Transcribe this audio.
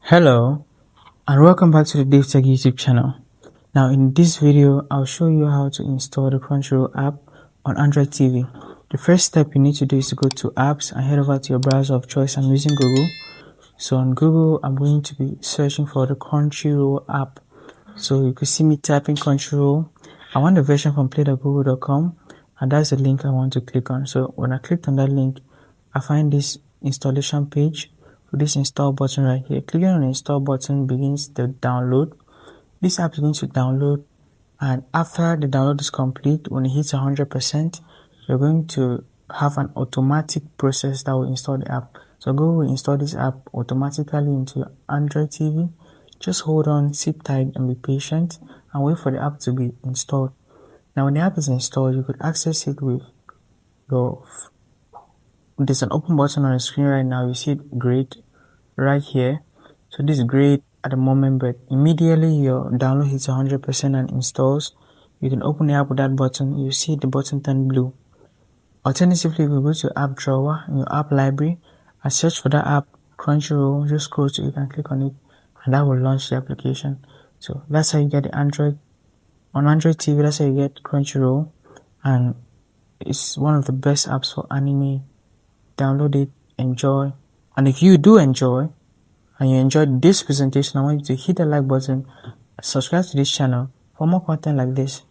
Hello and welcome back to the DaveTech YouTube channel. Now in this video, I'll show you how to install the Crunchyroll app on Android TV. The first step you need to do is to go to apps and head over to your browser of choice. I'm using Google. So on Google, I'm going to be searching for the Crunchyroll app. So you can see me typing Crunchyroll. I want the version from play.google.com and that's the link I want to click on. So when I clicked on that link, I find this installation page. With this install button right here, clicking on the install button begins the download. This app is going to download, and after the download is complete, when it hits 100%, you're going to have an automatic process that will install the app. So Google will install this app automatically into your Android TV. Just hold on, sit tight and be patient and wait for the app to be installed. Now when the app is installed, you could access it with your there's an open button on the screen right now. You see it great right here. So this is great at the moment, but immediately your download hits 100% and installs, you can open the app with that button. You see the button turn blue. Alternatively, if you go to app drawer in your app library and search for that app Crunchyroll, just scroll to it and click on it, and that will launch the application. So that's how you get the Android on Android TV. That's how you get Crunchyroll, and it's one of the best apps for anime. Download it, enjoy, and if you do enjoy and you enjoyed this presentation, I want you to hit the like button, subscribe to this channel for more content like this.